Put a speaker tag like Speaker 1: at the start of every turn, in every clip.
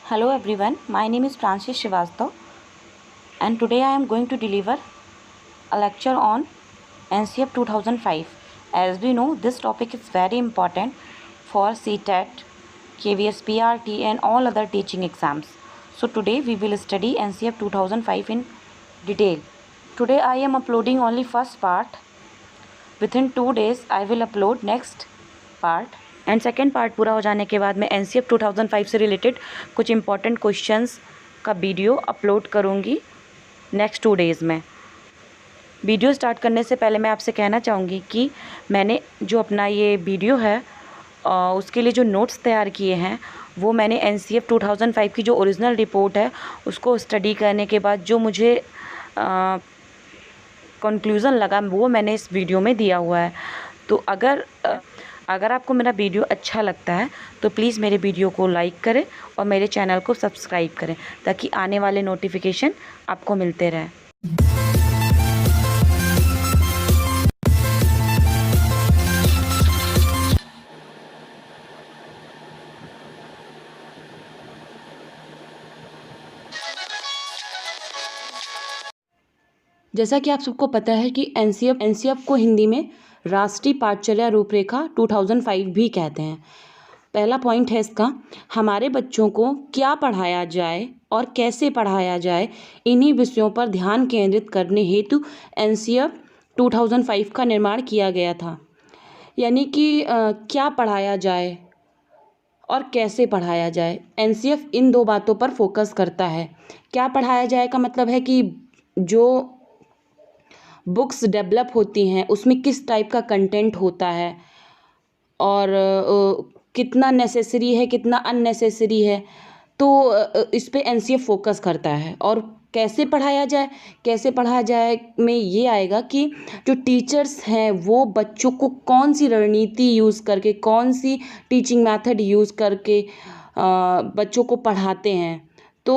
Speaker 1: Hello everyone, my name is Francis Srivastav and today I am going to deliver a lecture on NCF 2005. As we know, this topic is very important for CTET, KVS PRT and all other teaching exams. So today we will study NCF 2005 in detail. Today I am uploading only first part. Within 2 days I will upload next part. And second part पूरा हो जाने के बाद मैं NCF 2005 से related कुछ important questions का video upload करूँगी नेक्स्ट 2 डेज़ में। वीडियो स्टार्ट करने से पहले मैं आपसे कहना चाहूँगी कि मैंने जो अपना ये वीडियो है उसके लिए जो नोट्स तैयार किए हैं वो मैंने NCF 2005 की जो ओरिजिनल रिपोर्ट है उसको स्टडी करने के बाद जो मुझे कंक्लूज़न लगा वो मैंने इस वीडियो में दिया हुआ है। तो अगर आपको मेरा वीडियो अच्छा लगता है तो प्लीज़ मेरे वीडियो को लाइक करें और मेरे चैनल को सब्सक्राइब करें ताकि आने वाले नोटिफिकेशन आपको मिलते रहें। जैसा कि आप सबको पता है कि एनसीएफ को हिंदी में राष्ट्रीय पाठचर्या रूपरेखा 2005 भी कहते हैं। पहला पॉइंट है इसका, हमारे बच्चों को क्या पढ़ाया जाए और कैसे पढ़ाया जाए, इन्हीं विषयों पर ध्यान केंद्रित करने हेतु एनसीएफ 2005 का निर्माण किया गया था। यानी कि क्या पढ़ाया जाए और कैसे पढ़ाया जाए, एनसीएफ इन दो बातों पर फोकस करता है। क्या पढ़ाया जाए का मतलब है कि जो बुक्स डेवलप होती हैं उसमें किस टाइप का कंटेंट होता है और कितना नेसेसरी है कितना अननेसेसरी है, तो इस पे एनसीएफ फोकस करता है। और कैसे पढ़ाया जाए में ये आएगा कि जो टीचर्स हैं वो बच्चों को कौन सी रणनीति यूज़ करके, कौन सी टीचिंग मेथड यूज़ करके बच्चों को पढ़ाते हैं, तो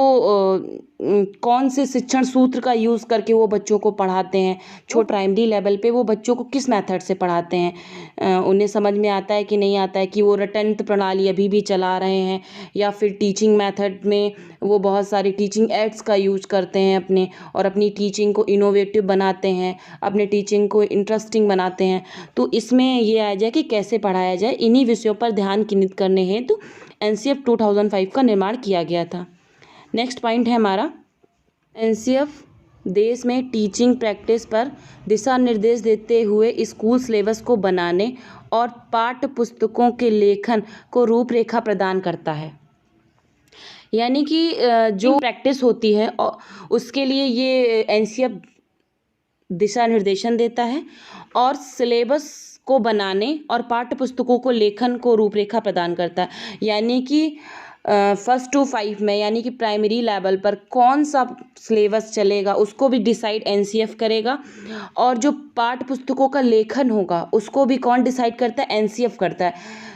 Speaker 1: कौन से शिक्षण सूत्र का यूज़ करके वो बच्चों को पढ़ाते हैं, छोटे प्राइमरी लेवल पे वो बच्चों को किस मेथड से पढ़ाते हैं, उन्हें समझ में आता है कि नहीं आता है, कि वो रटंत प्रणाली अभी भी चला रहे हैं या फिर टीचिंग मेथड में वो बहुत सारी टीचिंग एड्स का यूज करते हैं अपनी टीचिंग को इनोवेटिव बनाते हैं, अपने टीचिंग को इंटरेस्टिंग बनाते हैं। तो इसमें ये आ जाए कि कैसे पढ़ाया जाए, इन्हीं विषयों पर ध्यान केंद्रित करने हेतु एनसीएफ 2005 का निर्माण किया गया था। नेक्स्ट पॉइंट है हमारा, एनसीएफ देश में टीचिंग प्रैक्टिस पर दिशा निर्देश देते हुए स्कूल सिलेबस को बनाने और पाठ्य पुस्तकों के लेखन को रूपरेखा प्रदान करता है। यानी कि जो प्रैक्टिस होती है उसके लिए ये एनसीएफ दिशा निर्देशन देता है और सिलेबस को बनाने और पाठ्य पुस्तकों को लेखन को रूपरेखा प्रदान करता है। यानी कि 1 to 5 में, यानी कि प्राइमरी लेवल पर कौन सा सिलेबस चलेगा उसको भी डिसाइड एनसीएफ करेगा, और जो पाठ्य पुस्तकों का लेखन होगा उसको भी कौन डिसाइड करता है, एनसीएफ करता है।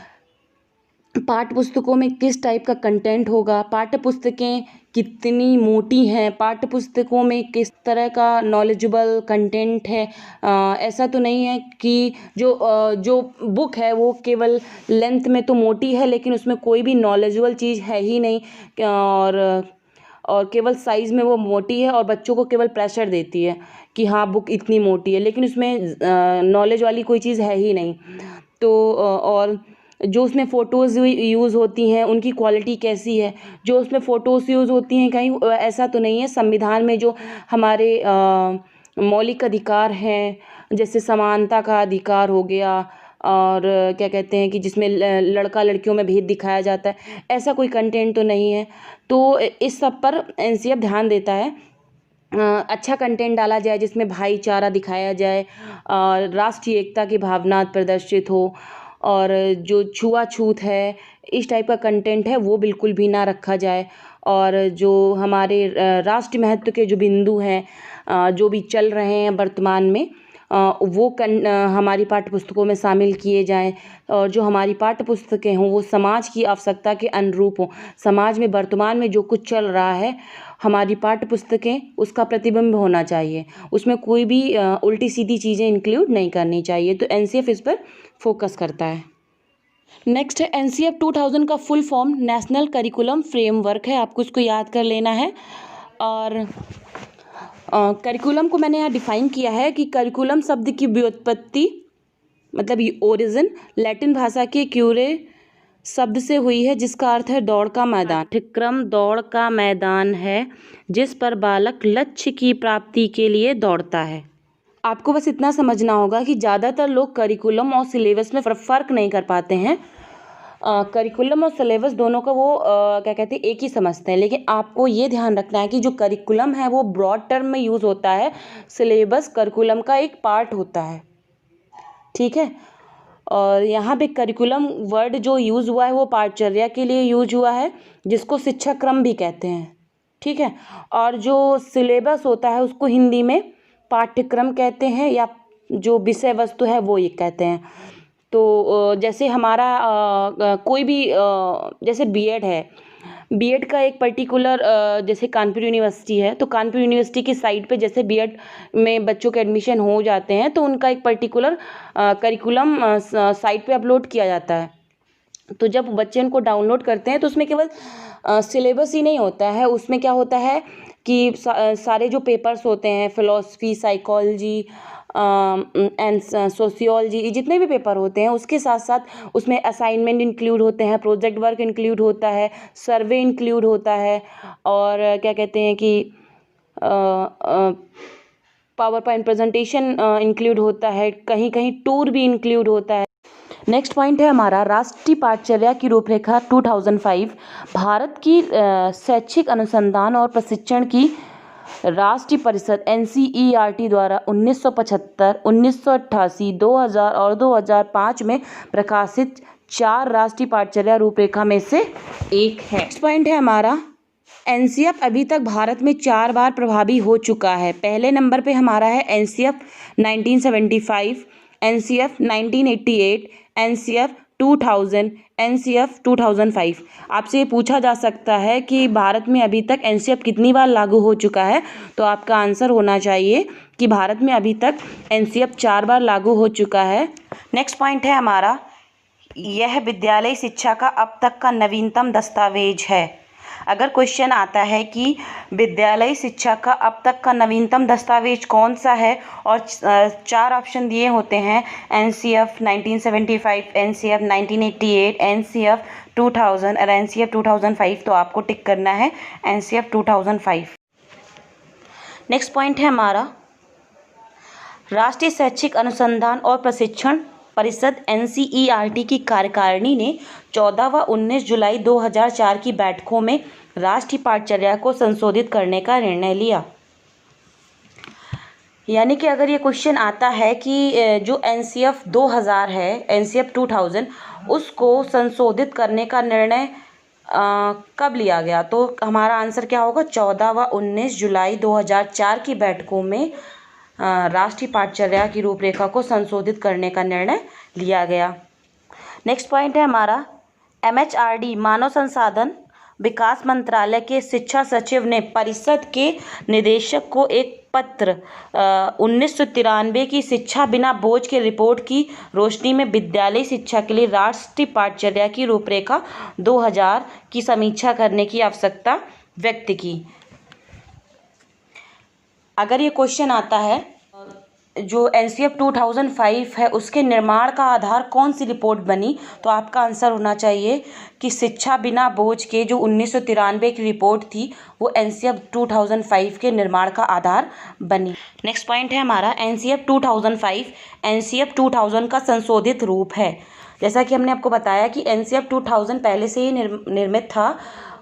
Speaker 1: पाठ्य पुस्तकों में किस टाइप का कंटेंट होगा, पाठ्य पुस्तकें कितनी मोटी हैं, पाठ्य पुस्तकों में किस तरह का नॉलेजेबल कंटेंट है। ऐसा तो नहीं है कि जो बुक है वो केवल लेंथ में तो मोटी है लेकिन उसमें कोई भी नॉलेजेबल चीज़ है ही नहीं, और केवल साइज़ में वो मोटी है और बच्चों को केवल प्रेशर देती है कि हाँ बुक इतनी मोटी है, लेकिन उसमें नॉलेज वाली कोई चीज़ है ही नहीं। तो और जो उसमें फ़ोटोज़ यूज़ होती हैं उनकी क्वालिटी कैसी है, जो उसमें फ़ोटोज़ यूज़ होती हैं कहीं ऐसा तो नहीं है संविधान में जो हमारे मौलिक अधिकार हैं, जैसे समानता का अधिकार हो गया और क्या कहते हैं कि जिसमें लड़का लड़कियों में भेद दिखाया जाता है, ऐसा कोई कंटेंट तो नहीं है। तो इस सब पर एनसीएफ ध्यान देता है। अच्छा कंटेंट डाला जाए जिसमें भाईचारा दिखाया जाए, राष्ट्रीय एकता की भावना प्रदर्शित हो, और जो छुआछूत है इस टाइप का कंटेंट है वो बिल्कुल भी ना रखा जाए, और जो हमारे राष्ट्रीय महत्व के जो बिंदु हैं जो भी चल रहे हैं वर्तमान में वो हमारी पाठ्य पुस्तकों में शामिल किए जाएं, और जो हमारी पाठ्य पुस्तकें हों वो समाज की आवश्यकता के अनुरूप हों। समाज में वर्तमान में जो कुछ चल रहा है हमारी पाठ्य पुस्तकें उसका प्रतिबिंब होना चाहिए, उसमें कोई भी उल्टी सीधी चीज़ें इंक्लूड नहीं करनी चाहिए। तो एनसीएफ इस पर फोकस करता है। नेक्स्ट है एनसीएफ 2000 का full form national curriculum framework है, आपको इसको याद कर लेना है। और करिकुलम को मैंने यहाँ डिफाइन किया है कि करिकुलम शब्द की व्युत्पत्ति मतलब ये ओरिजिन लैटिन भाषा के क्यूरे शब्द से हुई है, जिसका अर्थ है दौड़ का मैदान। पाठ्यक्रम दौड़ का मैदान है जिस पर बालक लक्ष्य की प्राप्ति के लिए दौड़ता है। आपको बस इतना समझना होगा कि ज़्यादातर लोग करिकुलम और सिलेबस में फ़र्क नहीं कर पाते हैं। करिकुलम और सिलेबस दोनों का वो क्या कहते हैं एक ही समझते हैं, लेकिन आपको ये ध्यान रखना है कि जो करिकुलम है वो ब्रॉड टर्म में यूज़ होता है, सिलेबस करिकुलम का एक पार्ट होता है, ठीक है। और यहाँ पे करिकुलम वर्ड जो यूज़ हुआ है वो पाठचर्या के लिए यूज हुआ है, जिसको शिक्षा क्रम भी कहते हैं, ठीक है। और जो सिलेबस होता है उसको हिंदी में पाठ्यक्रम कहते हैं, या जो विषय वस्तु है वो ये कहते हैं। तो जैसे हमारा कोई भी जैसे बीएड है, बीएड का एक पर्टिकुलर जैसे कानपुर यूनिवर्सिटी है, तो कानपुर यूनिवर्सिटी की साइट पे जैसे बीएड में बच्चों के एडमिशन हो जाते हैं तो उनका एक पर्टिकुलर करिकुलम साइट पे अपलोड किया जाता है। तो जब बच्चे उनको डाउनलोड करते हैं तो उसमें केवल सिलेबस ही नहीं होता है, उसमें क्या होता है कि सारे जो पेपर्स होते हैं फिलॉसफी, साइकोलॉजी एंड सोशियोलॉजी, जितने भी पेपर होते हैं उसके साथ साथ उसमें असाइनमेंट इंक्लूड होते हैं, प्रोजेक्ट वर्क इंक्लूड होता है, सर्वे इंक्लूड होता है, और क्या कहते हैं कि पावर पॉइंट प्रेजेंटेशन इंक्लूड होता है, कहीं कहीं टूर भी इंक्लूड होता है। नेक्स्ट पॉइंट है हमारा राष्ट्रीय पाठचर्या की रूपरेखा 2005। भारत की शैक्षिक अनुसंधान और प्रशिक्षण की राष्ट्रीय परिषद NCERT द्वारा 1975, 1988, 2000 और 2005 में प्रकाशित 4 राष्ट्रीय पाठचर्या रूपरेखा में से एक है। नेक्स्ट पॉइंट है हमारा एनसीएफ अभी तक भारत में 4 बार प्रभावी हो चुका है। पहले नंबर पे हमारा है एनसीएफ 1975, एनसीएफ 1988, एनसीएफ 2000, एनसीएफ 2005। आपसे ये पूछा जा सकता है कि भारत में अभी तक एनसीएफ कितनी बार लागू हो चुका है, तो आपका आंसर होना चाहिए कि भारत में अभी तक एनसीएफ 4 बार लागू हो चुका है। नेक्स्ट पॉइंट है हमारा यह विद्यालय शिक्षा का अब तक का नवीनतम दस्तावेज है। अगर क्वेश्चन आता है कि विद्यालय शिक्षा का अब तक का नवीनतम दस्तावेज कौन सा है और 4 ऑप्शन दिए होते हैं एनसीएफ 1975, एनसीएफ 1988, एनसीएफ 2000 और एनसीएफ 2005, तो आपको टिक करना है एनसीएफ 2005। नेक्स्ट पॉइंट है हमारा राष्ट्रीय शैक्षिक अनुसंधान और प्रशिक्षण परिषद NCERT की कार्यकारिणी ने 14 व 19 जुलाई 2004 की बैठकों में राष्ट्रीय पाठचर्या को संशोधित करने का निर्णय लिया। यानी कि अगर ये क्वेश्चन आता है कि जो एनसीएफ 2000 है, एनसीएफ 2000, उसको संशोधित करने का निर्णय कब लिया गया, तो हमारा आंसर क्या होगा 14 व 19 जुलाई 2004 की बैठकों में राष्ट्रीय पाठचर्या की रूपरेखा को संशोधित करने का निर्णय लिया गया। नेक्स्ट पॉइंट है हमारा MHRD मानव संसाधन विकास मंत्रालय के शिक्षा सचिव ने परिषद के निदेशक को एक पत्र 1993 की शिक्षा बिना बोझ के रिपोर्ट की रोशनी में विद्यालय शिक्षा के लिए राष्ट्रीय पाठचर्या की रूपरेखा 2000 की समीक्षा करने की आवश्यकता व्यक्त की। अगर ये क्वेश्चन आता है जो एनसीएफ 2005 है उसके निर्माण का आधार कौन सी रिपोर्ट बनी, तो आपका आंसर होना चाहिए कि शिक्षा बिना बोझ के जो 1993 की रिपोर्ट थी वो एनसीएफ 2005 के निर्माण का आधार बनी। नेक्स्ट पॉइंट है हमारा एनसीएफ 2005 एनसीएफ 2000 का संशोधित रूप है। जैसा कि हमने आपको बताया कि एनसीएफ 2000 पहले से ही निर्मित था,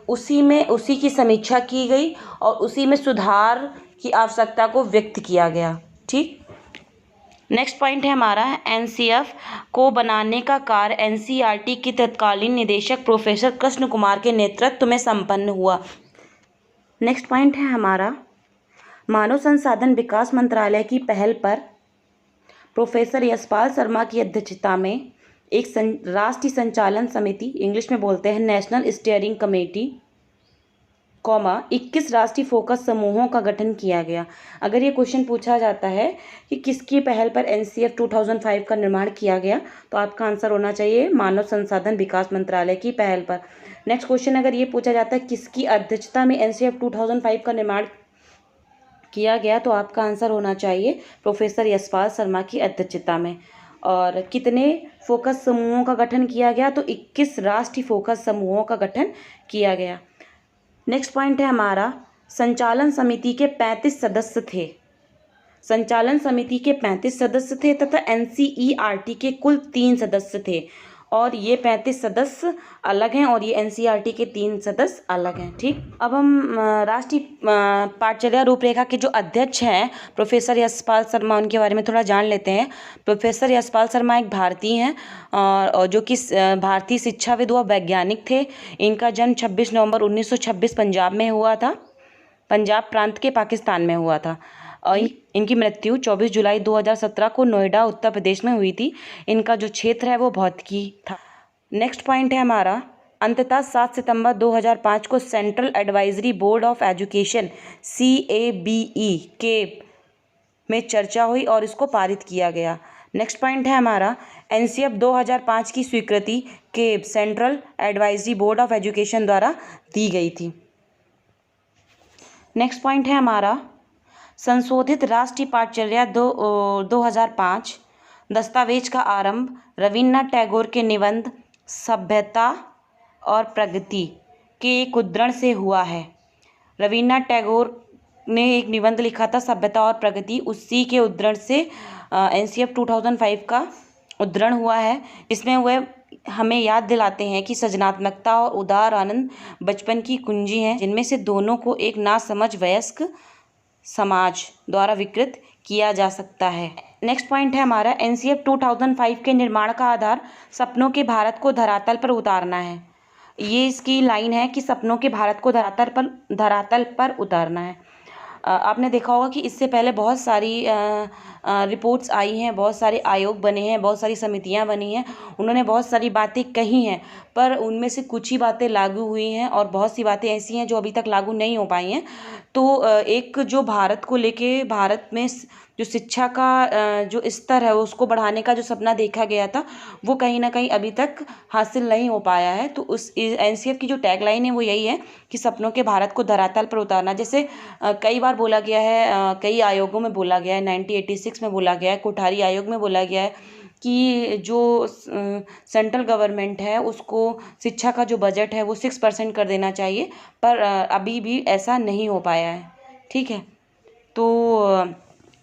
Speaker 1: उसी की समीक्षा की गई और उसी में सुधार की आवश्यकता को व्यक्त किया गया, ठीक। नेक्स्ट पॉइंट है हमारा एनसीएफ को बनाने का कार्य एनसीईआरटी के तत्कालीन निदेशक प्रोफेसर कृष्ण कुमार के नेतृत्व में संपन्न हुआ। नेक्स्ट पॉइंट है हमारा मानव संसाधन विकास मंत्रालय की पहल पर प्रोफेसर यशपाल शर्मा की अध्यक्षता में एक राष्ट्रीय संचालन समिति, इंग्लिश में बोलते हैं नेशनल स्टीयरिंग कमेटी, 21 राष्ट्रीय फोकस समूहों का गठन किया गया। अगर ये क्वेश्चन पूछा जाता है कि किसकी पहल पर एनसीएफ 2005 का निर्माण किया गया, तो आपका आंसर होना चाहिए मानव संसाधन विकास मंत्रालय की पहल पर। नेक्स्ट क्वेश्चन अगर ये पूछा जाता है किसकी अध्यक्षता में एनसीएफ 2005 का निर्माण किया गया, तो आपका आंसर होना चाहिए प्रोफेसर यशपाल शर्मा की अध्यक्षता में। और कितने फोकस समूहों का गठन किया गया, तो 21 राष्ट्रीय फोकस समूहों का गठन किया गया। नेक्स्ट पॉइंट है हमारा, संचालन समिति के 35 सदस्य थे। संचालन समिति के 35 सदस्य थे तथा एनसीईआरटी के कुल 3 सदस्य थे, और ये 35 सदस्य अलग हैं और ये एनसीईआरटी के 3 सदस्य अलग हैं। ठीक, अब हम राष्ट्रीय पाठचर्या रूपरेखा के जो अध्यक्ष हैं प्रोफेसर यशपाल शर्मा, उनके बारे में थोड़ा जान लेते हैं। प्रोफेसर यशपाल शर्मा एक भारतीय हैं और जो कि भारतीय शिक्षाविद व वैज्ञानिक थे। इनका जन्म 26 नवंबर 1926 पंजाब में हुआ था, पंजाब प्रांत के पाकिस्तान में हुआ था। और इनकी मृत्यु 24 जुलाई 2017 को नोएडा उत्तर प्रदेश में हुई थी। इनका जो क्षेत्र है वो भौतिकी था। नेक्स्ट पॉइंट है हमारा, अंततः 7 सितंबर 2005 को central advisory board of education CABE के में चर्चा हुई और इसको पारित किया गया। नेक्स्ट पॉइंट है हमारा, एनसीएफ 2005 की स्वीकृति के central advisory board of education द्वारा दी गई थी। नेक्स्ट पॉइंट है हमारा, संशोधित राष्ट्रीय पाठचर्या 2005 दस्तावेज का आरंभ रविन्द्रनाथ टैगोर के निबंध सभ्यता और प्रगति के एक उद्धरण से हुआ है। रविन्द्रनाथ टैगोर ने एक निबंध लिखा था सभ्यता और प्रगति, उसी के उद्धरण से एनसीएफ 2005 का उद्धरण हुआ है। इसमें वह हमें याद दिलाते हैं कि सृजनात्मकता और उदार आनंद बचपन की कुंजी हैं, जिनमें से दोनों को एक नासमझ वयस्क समाज द्वारा विकृत किया जा सकता है। नेक्स्ट पॉइंट है हमारा, एनसीएफ 2005 के निर्माण का आधार सपनों के भारत को धरातल पर उतारना है। ये इसकी लाइन है कि सपनों के भारत को धरातल पर उतारना है। आपने देखा होगा कि इससे पहले बहुत सारी रिपोर्ट्स आई हैं, बहुत सारे आयोग बने हैं, बहुत सारी समितियां बनी हैं, उन्होंने बहुत सारी बातें कही हैं, पर उनमें से कुछ ही बातें लागू हुई हैं और बहुत सी बातें ऐसी हैं जो अभी तक लागू नहीं हो पाई हैं। तो एक जो भारत को लेके, भारत में जो शिक्षा का जो स्तर है उसको बढ़ाने का जो सपना देखा गया था, वो कहीं ना कहीं अभी तक हासिल नहीं हो पाया है। तो उस एनसीएफ की जो टैगलाइन है वो यही है कि सपनों के भारत को धरातल पर उतारना। जैसे कई बार बोला गया है, कई आयोगों में बोला गया है, 1986 में बोला गया है, कोठारी आयोग में बोला गया है कि जो सेंट्रल गवर्नमेंट है उसको शिक्षा का जो बजट है वो 6% कर देना चाहिए, पर अभी भी ऐसा नहीं हो पाया है। ठीक है, तो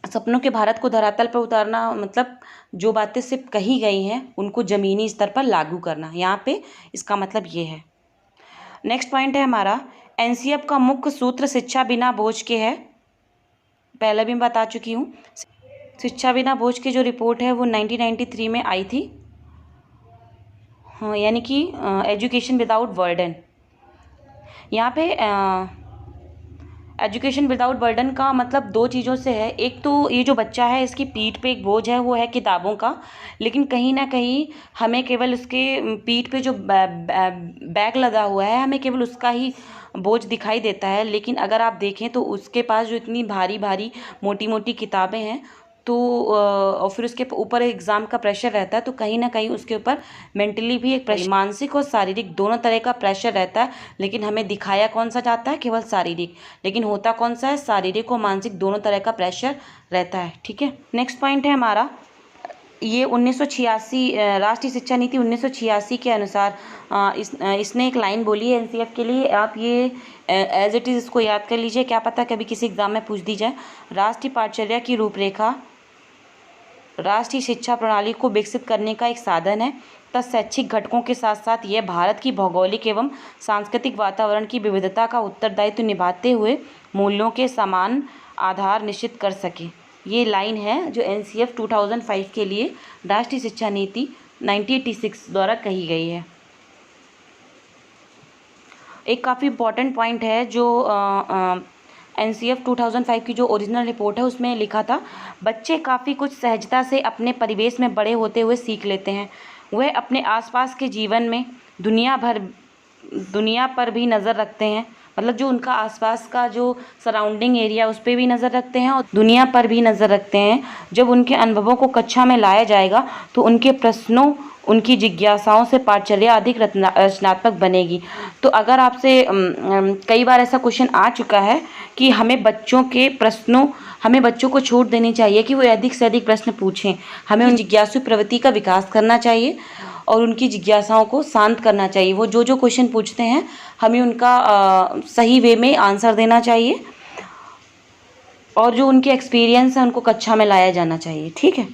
Speaker 1: सपनों के भारत को धरातल पर उतारना मतलब जो बातें सिर्फ कही गई हैं उनको ज़मीनी स्तर पर लागू करना, यहाँ पे इसका मतलब ये है। नेक्स्ट पॉइंट है हमारा, एनसीएफ का मुख्य सूत्र शिक्षा बिना बोझ के है। पहले भी मैं बता चुकी हूँ, शिक्षा बिना बोझ की जो रिपोर्ट है वो 1993 में आई थी, हाँ, यानी कि एजुकेशन विदाउट बर्डन। यहाँ पे एजुकेशन विदाउट बर्डन का मतलब दो चीज़ों से है। एक तो ये जो बच्चा है इसकी पीठ पे एक बोझ है वो है किताबों का, लेकिन कहीं ना कहीं हमें केवल उसके पीठ पे जो बैग लगा हुआ है हमें केवल उसका ही बोझ दिखाई देता है। लेकिन अगर आप देखें तो उसके पास जो इतनी भारी भारी मोटी मोटी किताबें हैं तो और फिर उसके ऊपर एग्ज़ाम का प्रेशर रहता है, तो कहीं ना कहीं उसके ऊपर मेंटली भी एक प्रेशर, मानसिक और शारीरिक दोनों तरह का प्रेशर रहता है। लेकिन हमें दिखाया कौन सा जाता है, केवल शारीरिक, लेकिन होता कौन सा है, शारीरिक और मानसिक दोनों तरह का प्रेशर रहता है। ठीक है, नेक्स्ट पॉइंट है हमारा, ये 1986 राष्ट्रीय शिक्षा नीति 1986 के अनुसार इसने एक लाइन बोली है एनसीएफ के लिए। आप ये एज इट इज़ इसको याद कर लीजिए, क्या पता कभी किसी एग्ज़ाम में पूछ दी जाए। राष्ट्रीय पाठचर्या की रूपरेखा राष्ट्रीय शिक्षा प्रणाली को विकसित करने का एक साधन है तथा शैक्षिक घटकों के साथ साथ यह भारत की भौगोलिक एवं सांस्कृतिक वातावरण की विविधता का उत्तरदायित्व निभाते हुए मूल्यों के समान आधार निश्चित कर सके। ये लाइन है जो एनसीएफ 2005 के लिए राष्ट्रीय शिक्षा नीति 1986 द्वारा कही गई है। एक काफ़ी इम्पॉर्टेंट पॉइंट है जो एनसीएफ 2005 की जो ओरिजिनल रिपोर्ट है उसमें लिखा था, बच्चे काफ़ी कुछ सहजता से अपने परिवेश में बड़े होते हुए सीख लेते हैं। वह अपने आसपास के जीवन में दुनिया पर भी नज़र रखते हैं, मतलब जो उनका आसपास का जो सराउंडिंग एरिया उस पर भी नज़र रखते हैं और दुनिया पर भी नज़र रखते हैं। जब उनके अनुभवों को कक्षा में लाया जाएगा तो उनके प्रश्नों, उनकी जिज्ञासाओं से पाठचर्या अधिक रचनात्मक बनेगी। तो अगर आपसे कई बार ऐसा क्वेश्चन आ चुका है कि हमें बच्चों को छूट देनी चाहिए कि वो अधिक से अधिक प्रश्न पूछें, हमें उन जिज्ञासु प्रवृत्ति का विकास करना चाहिए और उनकी जिज्ञासाओं को शांत करना चाहिए। वो जो क्वेश्चन पूछते हैं हमें उनका सही वे में आंसर देना चाहिए और जो उनके एक्सपीरियंस है उनको कक्षा में लाया जाना चाहिए। ठीक है।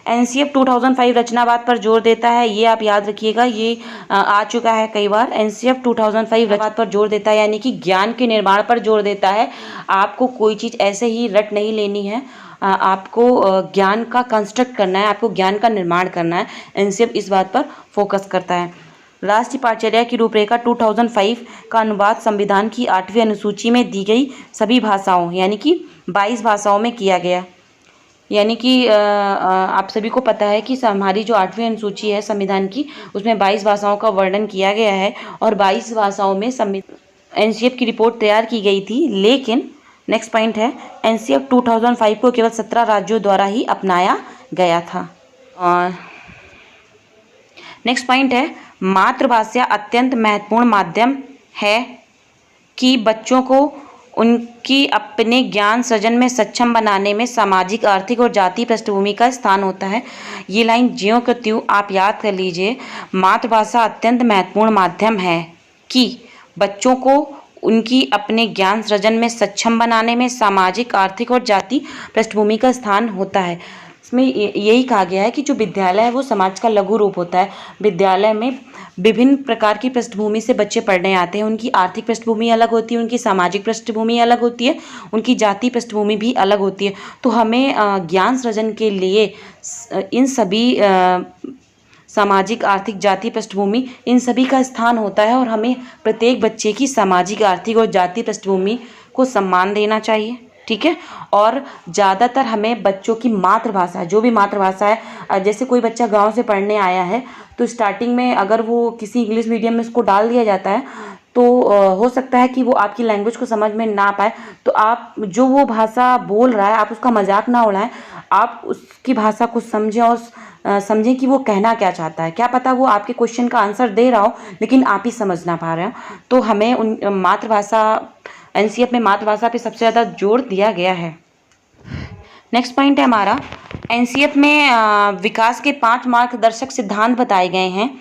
Speaker 1: एनसीएफ 2005 रचनावाद पर जोर देता है, ये आप याद रखिएगा, ये आ चुका है कई बार। एनसीएफ 2005 रचनावाद पर जोर देता है यानी कि ज्ञान के निर्माण पर जोर देता है। आपको कोई चीज़ ऐसे ही रट नहीं लेनी है, आपको ज्ञान का कंस्ट्रक्ट करना है, आपको ज्ञान का निर्माण करना है। एनसीएफ इस बात पर फोकस करता है। राष्ट्रीय पाठचर्या की रूपरेखा 2005 का अनुवाद संविधान की 8वीं अनुसूची में दी गई सभी भाषाओं यानी कि 22 भाषाओं में किया गया। यानी कि आप सभी को पता है कि हमारी जो 8वीं अनुसूची है संविधान की, उसमें 22 भाषाओं का वर्णन किया गया है और 22 भाषाओं में एनसीएफ की रिपोर्ट तैयार की गई थी। लेकिन नेक्स्ट पॉइंट है, एनसीएफ 2005 को केवल 17 राज्यों द्वारा ही अपनाया गया था। और नेक्स्ट पॉइंट है, मातृभाषा अत्यंत महत्वपूर्ण माध्यम है कि बच्चों को उनकी अपने ज्ञान सृजन में सक्षम बनाने में सामाजिक, आर्थिक और जातीय पृष्ठभूमि का स्थान होता है। ये लाइन ज्यों के त्यों आप याद कर लीजिए। मातृभाषा अत्यंत महत्वपूर्ण माध्यम है कि बच्चों को उनकी अपने ज्ञान सृजन में सक्षम बनाने में सामाजिक, आर्थिक और जातीय पृष्ठभूमि का स्थान होता है। इसमें यही कहा गया है कि जो विद्यालय है वो समाज का लघु रूप होता है। विद्यालय में विभिन्न प्रकार की पृष्ठभूमि से बच्चे पढ़ने आते हैं। उनकी आर्थिक पृष्ठभूमि अलग होती है, उनकी सामाजिक पृष्ठभूमि अलग होती है, उनकी जातीय पृष्ठभूमि भी अलग होती है। तो हमें ज्ञान सृजन के लिए इन सभी सामाजिक, आर्थिक, जातीय पृष्ठभूमि, इन सभी का स्थान होता है और हमें प्रत्येक बच्चे की सामाजिक, आर्थिक और जातीय पृष्ठभूमि को सम्मान देना चाहिए। ठीक है। और ज़्यादातर हमें बच्चों की मातृभाषा, जो भी मातृभाषा है, जैसे कोई बच्चा गांव से पढ़ने आया है तो स्टार्टिंग में अगर वो किसी इंग्लिश मीडियम में उसको डाल दिया जाता है तो हो सकता है कि वो आपकी लैंग्वेज को समझ में ना पाए। तो आप जो वो भाषा बोल रहा है आप उसका मजाक ना उड़ाएं, आप उसकी भाषा को समझें और समझें कि वो कहना क्या चाहता है। क्या पता वो आपके क्वेश्चन का आंसर दे रहा हो लेकिन आप ही समझ ना पा रहे हो। तो हमें उन मातृभाषा, एनसीएफ में मातृभाषा पे सबसे ज़्यादा जोर दिया गया है। नेक्स्ट पॉइंट है हमारा, एनसीएफ में विकास के 5 मार्गदर्शक सिद्धांत बताए गए हैं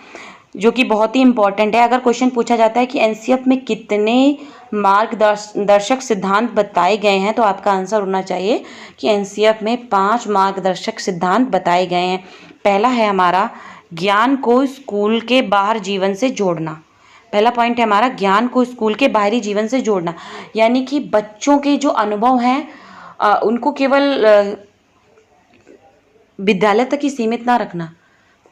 Speaker 1: जो कि बहुत ही इम्पोर्टेंट है। अगर क्वेश्चन पूछा जाता है कि एनसीएफ में कितने मार्गदर्शक सिद्धांत बताए गए हैं तो आपका आंसर होना चाहिए कि एनसीएफ में 5 मार्गदर्शक सिद्धांत बताए गए हैं। पहला है हमारा, ज्ञान को स्कूल के बाहर जीवन से जोड़ना। पहला पॉइंट है हमारा, ज्ञान को स्कूल के बाहरी जीवन से जोड़ना, यानी कि बच्चों के जो अनुभव हैं उनको केवल विद्यालय तक ही सीमित ना रखना,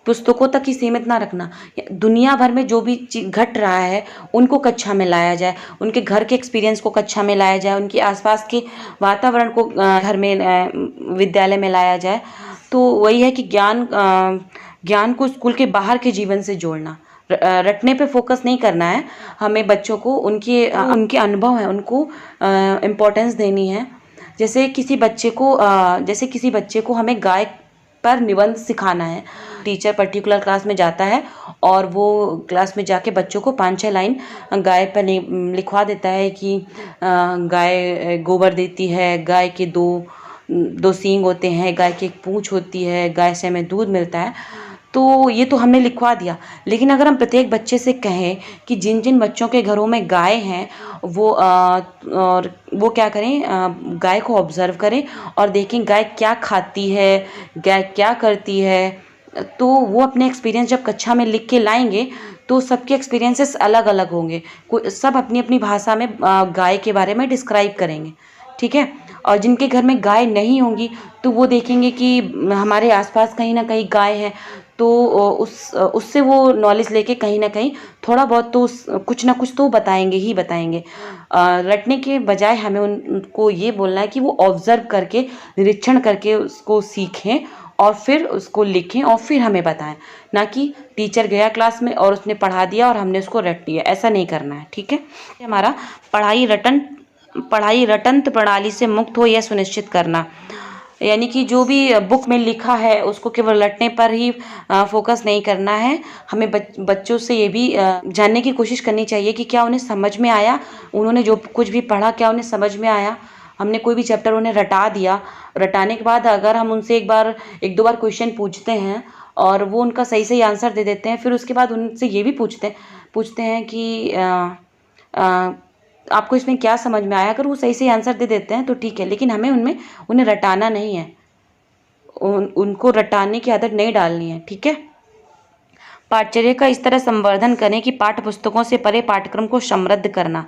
Speaker 1: पुस्तकों तक ही सीमित ना रखना। दुनिया भर में जो भी घट रहा है उनको कक्षा में लाया जाए, उनके घर के एक्सपीरियंस को कक्षा में लाया जाए, उनके आसपास के वातावरण को घर में, विद्यालय में लाया जाए। तो वही है कि ज्ञान को स्कूल के बाहर के जीवन से जोड़ना, रटने पे फोकस नहीं करना है। हमें बच्चों को उनके अनुभव हैं उनको इम्पोर्टेंस देनी है। जैसे किसी बच्चे को हमें गाय पर निबंध सिखाना है। टीचर पर्टिकुलर क्लास में जाता है और वो क्लास में जाके बच्चों को 5-6 लाइन गाय पर लिखवा देता है कि गाय गोबर देती है, गाय के दो सींग होते हैं, गाय की एक पूंछ होती है, गाय से हमें दूध मिलता है। तो ये तो हमने लिखवा दिया, लेकिन अगर हम प्रत्येक बच्चे से कहें कि जिन जिन बच्चों के घरों में गाय हैं वो क्या करें, गाय को ऑब्जर्व करें और देखें गाय क्या खाती है, गाय क्या करती है, तो वो अपने एक्सपीरियंस जब कक्षा में लिख के लाएंगे तो सबके एक्सपीरियंसेस अलग अलग होंगे। सब अपनी अपनी भाषा में गाय के बारे में डिस्क्राइब करेंगे। ठीक है। और जिनके घर में गाय नहीं होंगी तो वो देखेंगे कि हमारे आसपास कहीं ना कहीं गाय है, तो उससे वो नॉलेज लेके कहीं ना कहीं थोड़ा बहुत तो कुछ ना कुछ तो बताएंगे ही बताएंगे। रटने के बजाय हमें उनको ये बोलना है कि वो ऑब्जर्व करके, निरीक्षण करके उसको सीखें और फिर उसको लिखें और फिर हमें बताएं, ना कि टीचर गया क्लास में और उसने पढ़ा दिया और हमने उसको रट लिया, ऐसा नहीं करना है। ठीक है। हमारा पढ़ाई रटंत प्रणाली से मुक्त हो यह सुनिश्चित करना, यानी कि जो भी बुक में लिखा है उसको केवल रटने पर ही फोकस नहीं करना है। हमें बच्चों से ये भी जानने की कोशिश करनी चाहिए कि क्या उन्हें समझ में आया, उन्होंने जो कुछ भी पढ़ा क्या उन्हें समझ में आया। हमने कोई भी चैप्टर उन्हें रटा दिया, रटाने के बाद अगर हम उनसे एक दो बार क्वेश्चन पूछते हैं और वो उनका सही सही आंसर दे देते हैं, फिर उसके बाद उनसे ये भी पूछते हैं कि आपको इसमें क्या समझ में आया। अगर वो सही सही आंसर दे देते हैं तो ठीक है, लेकिन हमें उन्हें रटाना नहीं है, उनको रटाने की आदत नहीं डालनी है। ठीक है। पाठ्यचर्या का इस तरह संवर्धन करें कि पाठ्य पुस्तकों से परे पाठ्यक्रम को समृद्ध करना,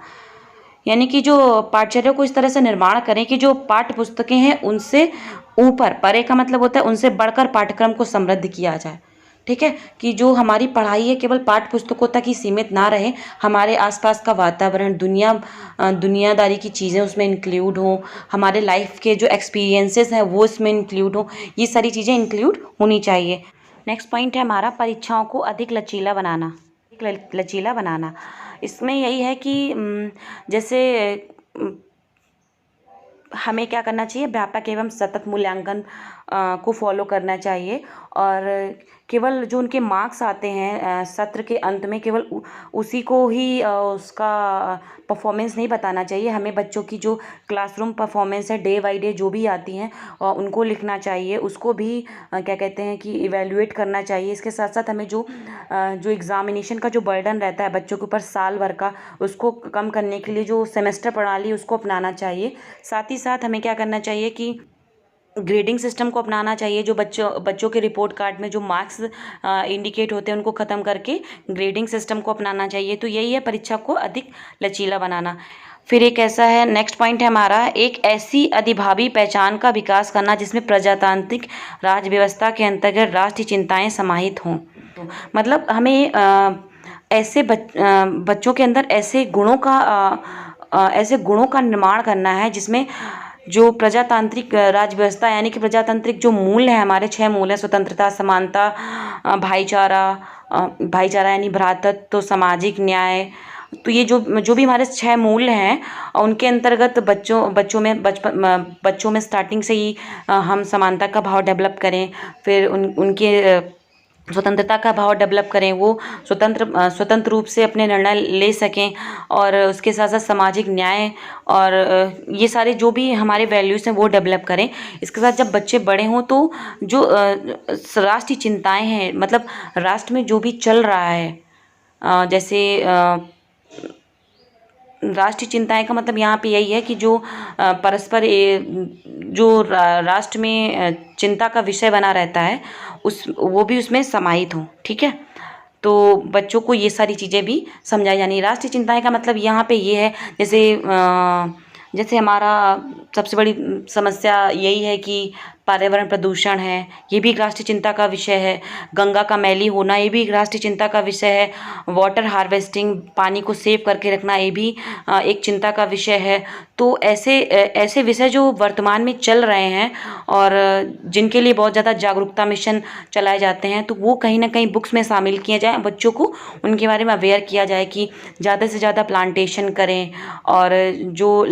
Speaker 1: यानी कि जो पाठ्यचर्या को इस तरह से निर्माण करें कि जो पाठ्य पुस्तकें हैं उनसे ऊपर, परे का मतलब होता है उनसे बढ़कर पाठ्यक्रम को समृद्ध किया जाए। ठीक है। कि जो हमारी पढ़ाई है केवल पाठ्य पुस्तकों तक ही सीमित ना रहे, हमारे आसपास का वातावरण, दुनियादारी की चीज़ें उसमें इंक्लूड हों, हमारे लाइफ के जो एक्सपीरियंसेस हैं वो इसमें इंक्लूड हों, ये सारी चीज़ें इंक्लूड होनी चाहिए। नेक्स्ट पॉइंट है हमारा परीक्षाओं को अधिक लचीला बनाना। इसमें यही है कि जैसे हमें क्या करना चाहिए, व्यापक एवं सतत मूल्यांकन को फॉलो करना चाहिए और केवल जो उनके मार्क्स आते हैं सत्र के अंत में केवल उसी को ही उसका परफॉर्मेंस नहीं बताना चाहिए। हमें बच्चों की जो क्लासरूम परफॉर्मेंस है डे बाई डे जो भी आती हैं उनको लिखना चाहिए, उसको भी क्या कहते हैं कि इवेल्युएट करना चाहिए। इसके साथ साथ हमें जो एग्ज़ामिनेशन का जो बर्डन रहता है बच्चों के ऊपर साल भर का, उसको कम करने के लिए जो सेमेस्टर प्रणाली उसको अपनाना चाहिए। साथ ही साथ हमें क्या करना चाहिए कि ग्रेडिंग सिस्टम को अपनाना चाहिए। जो बच्चों के रिपोर्ट कार्ड में जो मार्क्स इंडिकेट होते हैं उनको ख़त्म करके ग्रेडिंग सिस्टम को अपनाना चाहिए। तो यही है परीक्षा को अधिक लचीला बनाना। फिर एक ऐसा है, नेक्स्ट पॉइंट है हमारा, एक ऐसी अधिभावी पहचान का विकास करना जिसमें प्रजातांत्रिक राज व्यवस्था के अंतर्गत राष्ट्रीय चिंताएं समाहित हों। मतलब हमें ऐसे बच्चों के अंदर ऐसे गुणों का निर्माण करना है जिसमें जो प्रजातांत्रिक राज व्यवस्था, यानी कि प्रजातांत्रिक जो मूल्य है, हमारे 6 मूल्य, स्वतंत्रता, समानता, भाईचारा यानी भ्रातृत्व, सामाजिक न्याय, तो ये जो भी हमारे 6 मूल्य हैं उनके अंतर्गत बच्चों में स्टार्टिंग से ही हम समानता का भाव डेवलप करें, फिर उनके स्वतंत्रता का भाव डेवलप करें, वो स्वतंत्र रूप से अपने निर्णय ले सकें, और उसके साथ साथ सामाजिक न्याय और ये सारे जो भी हमारे वैल्यूज़ हैं वो डेवलप करें। इसके साथ जब बच्चे बड़े हों तो जो राष्ट्रीय चिंताएं हैं, मतलब राष्ट्र में जो भी चल रहा है, जैसे राष्ट्रीय चिंताएं का मतलब यहाँ पे यही है कि जो परस्पर जो राष्ट्र में चिंता का विषय बना रहता है वो भी उसमें समाहित हो। ठीक है। तो बच्चों को ये सारी चीज़ें भी समझाई जानी। राष्ट्रीय चिंताएं का मतलब यहाँ पे ये है, जैसे हमारा सबसे बड़ी समस्या यही है कि पर्यावरण प्रदूषण है, ये भी एक राष्ट्रीय चिंता का विषय है। गंगा का मैली होना, ये भी एक राष्ट्रीय चिंता का विषय है। वाटर हार्वेस्टिंग, पानी को सेव करके रखना, ये भी एक चिंता का विषय है। तो ऐसे विषय जो वर्तमान में चल रहे हैं और जिनके लिए बहुत ज़्यादा जागरूकता मिशन चलाए जाते हैं, तो वो कहीं ना कहीं बुक्स में शामिल किए जाए, बच्चों को उनके बारे में अवेयर किया जाए कि ज़्यादा से ज़्यादा प्लांटेशन करें। और जो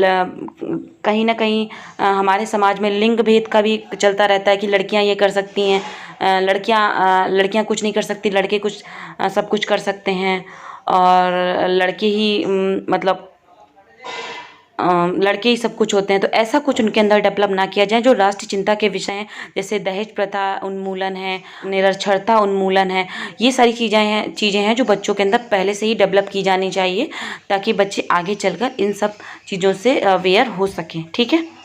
Speaker 1: कहीं ना कहीं हमारे समाज में लिंग भेद का भी चलता रहता है कि लड़कियां ये कर सकती हैं, लड़कियां कुछ नहीं कर सकती, लड़के सब कुछ कर सकते हैं, और लड़के ही लड़के ही सब कुछ होते हैं। तो ऐसा कुछ उनके अंदर डेवलप ना किया जाए। जो राष्ट्रीय चिंता के विषय हैं, जैसे दहेज प्रथा उन्मूलन है, निरक्षरता उन्मूलन है, ये सारी चीज़ें हैं जो बच्चों के अंदर पहले से ही डेवलप की जानी चाहिए, ताकि बच्चे आगे चलकर इन सब चीज़ों से अवेयर हो सकें। ठीक है।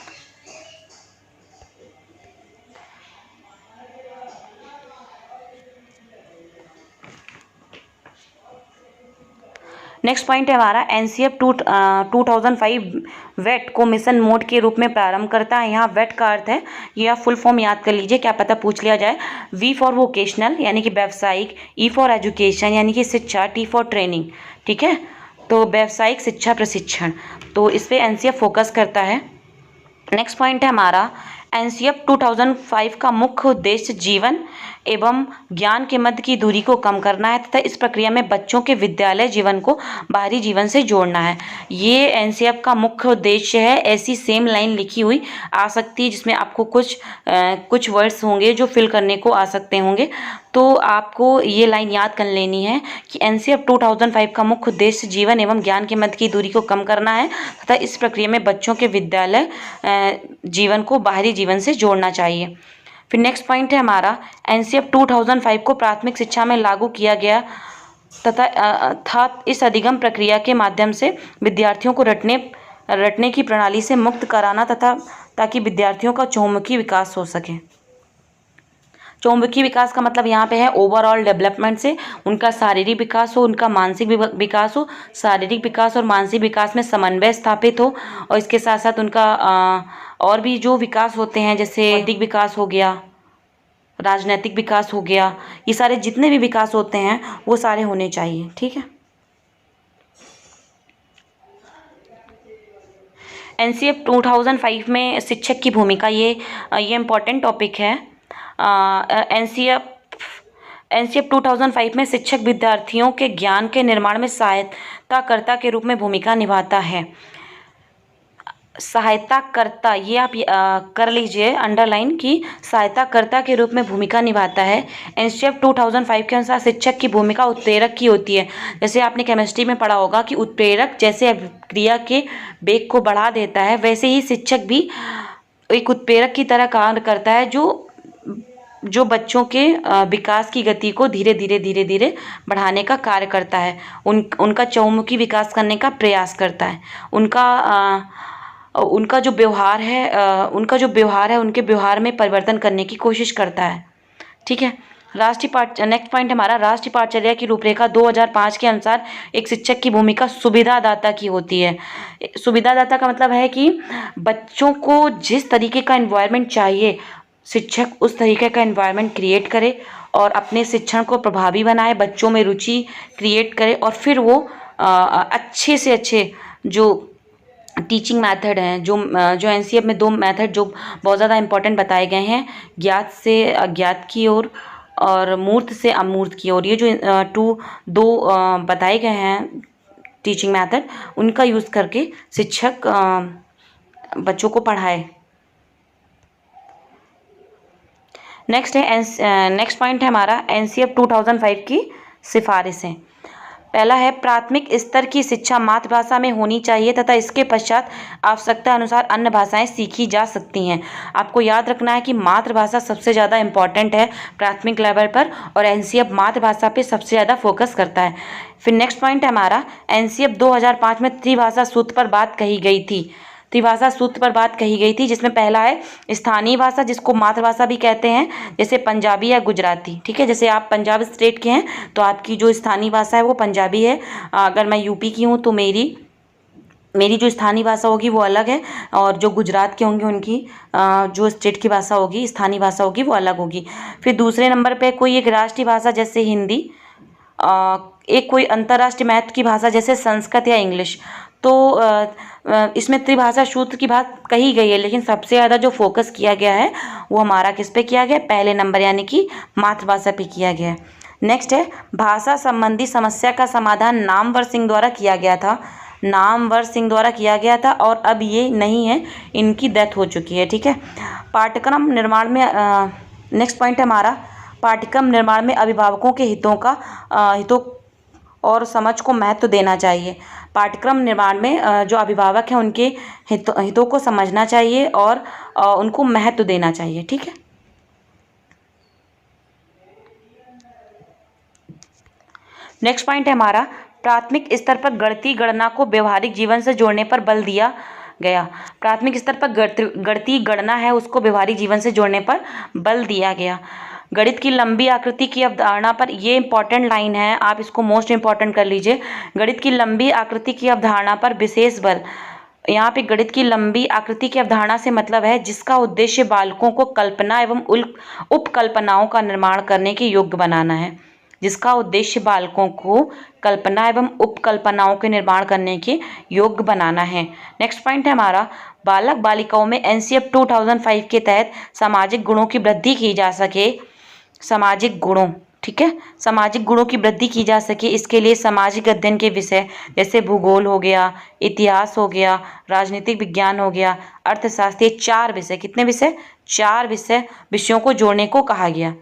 Speaker 1: नेक्स्ट पॉइंट है हमारा, एनसीएफ 2005 वेट को मिशन मोड के रूप में प्रारंभ करता है। यहाँ वेट का अर्थ है, ये आप फुल फॉर्म याद कर लीजिए, क्या पता पूछ लिया जाए। वी फॉर वोकेशनल यानी कि व्यावसायिक, ई फॉर एजुकेशन यानी कि शिक्षा, टी फॉर ट्रेनिंग। ठीक है। तो व्यावसायिक शिक्षा प्रशिक्षण, तो इस पर एनसीएफ फोकस करता है। नेक्स्ट पॉइंट है हमारा, एनसीएफ 2005 का मुख्य उद्देश्य जीवन एवं ज्ञान के मध्य की दूरी को कम करना है तथा इस प्रक्रिया में बच्चों के विद्यालय जीवन को बाहरी जीवन से जोड़ना है। ये एनसीएफ का मुख्य उद्देश्य है। ऐसी सेम लाइन लिखी हुई आ सकती है जिसमें आपको कुछ वर्ड्स होंगे जो फिल करने को आ सकते होंगे, तो आपको ये लाइन याद कर लेनी है कि एनसीएफ 2005 का मुख्य उद्देश्य जीवन एवं ज्ञान के मध्य की दूरी को कम करना है तथा इस प्रक्रिया में बच्चों के विद्यालय जीवन को बाहरी जीवन से जोड़ना चाहिए। फिर नेक्स्ट पॉइंट है हमारा, एनसीएफ 2005 को प्राथमिक शिक्षा में लागू किया गया तथा इस अधिगम प्रक्रिया के माध्यम से विद्यार्थियों को रटने की प्रणाली से मुक्त कराना तथा ताकि विद्यार्थियों का चहुमुखी विकास हो सके। चहुमुखी विकास का मतलब यहाँ पे है ओवरऑल डेवलपमेंट से उनका शारीरिक विकास हो, उनका मानसिक विकास हो, शारीरिक विकास और मानसिक विकास में समन्वय स्थापित हो और इसके साथ साथ उनका और भी जो विकास होते हैं जैसे बौद्धिक विकास हो गया, राजनैतिक विकास हो गया, ये सारे जितने भी विकास होते हैं वो सारे होने चाहिए। ठीक है। एनसीएफ 2005 में शिक्षक की भूमिका, ये इम्पॉर्टेंट टॉपिक है। एनसीएफ 2005 में शिक्षक विद्यार्थियों के ज्ञान के निर्माण में सहायताकर्ता के रूप में भूमिका निभाता है। सहायताकर्ता, ये आप कर लीजिए अंडरलाइन की सहायताकर्ता के रूप में भूमिका निभाता है। एनसीएफ 2005 के अनुसार शिक्षक की भूमिका उत्प्रेरक की होती है। जैसे आपने केमिस्ट्री में पढ़ा होगा कि उत्प्रेरक जैसे अभिक्रिया के वेग को बढ़ा देता है, वैसे ही शिक्षक भी एक उत्प्रेरक की तरह कार्य करता है जो बच्चों के विकास की गति को धीरे धीरे बढ़ाने का कार्य करता है। उनका चहुमुखी विकास करने का प्रयास करता है। उनका जो व्यवहार है उनके व्यवहार में परिवर्तन करने की कोशिश करता है। ठीक है। नेक्स्ट पॉइंट हमारा, राष्ट्रीय पाठचर्या की रूपरेखा 2005 के अनुसार एक शिक्षक की भूमिका सुविधादाता की होती है। सुविधादाता का मतलब है कि बच्चों को जिस तरीके का एनवायरनमेंट चाहिए, शिक्षक उस तरीके का एनवायरनमेंट क्रिएट करे और अपने शिक्षण को प्रभावी बनाए, बच्चों में रुचि क्रिएट करे और फिर वो अच्छे से अच्छे जो टीचिंग मेथड हैं, जो एनसीएफ में 2 मेथड जो बहुत ज़्यादा इंपॉर्टेंट बताए गए हैं, ज्ञात से अज्ञात की ओर और मूर्त से अमूर्त की ओर, ये जो दो बताए गए हैं टीचिंग मेथड, उनका यूज़ करके शिक्षक बच्चों को पढ़ाए। नेक्स्ट पॉइंट है हमारा एनसीएफ 2005 की सिफारिशें। पहला है, प्राथमिक स्तर की शिक्षा मातृभाषा में होनी चाहिए तथा इसके पश्चात आवश्यकता अनुसार अन्य भाषाएं सीखी जा सकती हैं। आपको याद रखना है कि मातृभाषा सबसे ज़्यादा इम्पॉर्टेंट है प्राथमिक लेवल पर और एनसीएफ मातृभाषा पे सबसे ज़्यादा फोकस करता है। फिर नेक्स्ट पॉइंट है हमारा, एनसीएफ 2005 में त्रिभाषा सूत्र पर बात कही गई थी। त्रिभाषा सूत्र पर बात कही गई थी जिसमें पहला है स्थानीय भाषा, जिसको मातृभाषा भी कहते हैं, जैसे पंजाबी या गुजराती। ठीक है। जैसे आप पंजाब स्टेट के हैं तो आपकी जो स्थानीय भाषा है वो पंजाबी है। अगर मैं यूपी की हूँ तो मेरी जो स्थानीय भाषा होगी वो अलग है और जो गुजरात के होंगे उनकी जो स्टेट की भाषा होगी, स्थानीय भाषा होगी, वो अलग होगी। फिर दूसरे नंबर पे कोई एक राष्ट्रीय भाषा जैसे हिंदी, एक कोई अंतर्राष्ट्रीय महत्व की भाषा जैसे संस्कृत या इंग्लिश। तो इसमें त्रिभाषा सूत्र की बात कही गई है, लेकिन सबसे ज़्यादा जो फोकस किया गया है वो हमारा किस पे किया गया, पहले नंबर यानी कि मातृभाषा पे किया गया है। नेक्स्ट है, भाषा संबंधी समस्या का समाधान नामवर सिंह द्वारा किया गया था। नामवर सिंह द्वारा किया गया था और अब ये नहीं है, इनकी डेथ हो चुकी है। ठीक है। पाठ्यक्रम निर्माण में नेक्स्ट पॉइंट है हमारा, पाठ्यक्रम निर्माण में अभिभावकों के हितों और समझ को महत्व देना चाहिए। पाठ्यक्रम निर्माण में जो अभिभावक हैं उनके हितों को समझना चाहिए और उनको महत्व देना चाहिए। ठीक है। नेक्स्ट पॉइंट है हमारा, प्राथमिक स्तर पर गणितीय गणना को व्यवहारिक जीवन से जोड़ने पर बल दिया गया। प्राथमिक स्तर पर गणितीय गणना है उसको व्यवहारिक जीवन से जोड़ने पर बल दिया गया। गणित की लंबी आकृति की अवधारणा पर, ये इंपॉर्टेंट लाइन है, आप इसको मोस्ट इंपॉर्टेंट कर लीजिए। गणित की लंबी आकृति की अवधारणा पर विशेष बल। यहाँ पे गणित की लंबी आकृति की अवधारणा से मतलब है जिसका उद्देश्य बालकों को कल्पना एवं उपकल्पनाओं का निर्माण करने के योग्य बनाना है। जिसका उद्देश्य बालकों को कल्पना एवं उपकल्पनाओं के निर्माण करने के योग्य बनाना है। नेक्स्ट पॉइंट है हमारा, बालक बालिकाओं में एनसीएफ 2005 के तहत सामाजिक गुणों की वृद्धि की जा सके। सामाजिक गुणों, ठीक है, सामाजिक गुणों की वृद्धि की जा सके, इसके लिए सामाजिक अध्ययन के विषय जैसे भूगोल हो गया, इतिहास हो गया, राजनीतिक विज्ञान हो गया, अर्थशास्त्र, 4 विषय, कितने विषय, 4 विषयों को जोड़ने को कहा गया।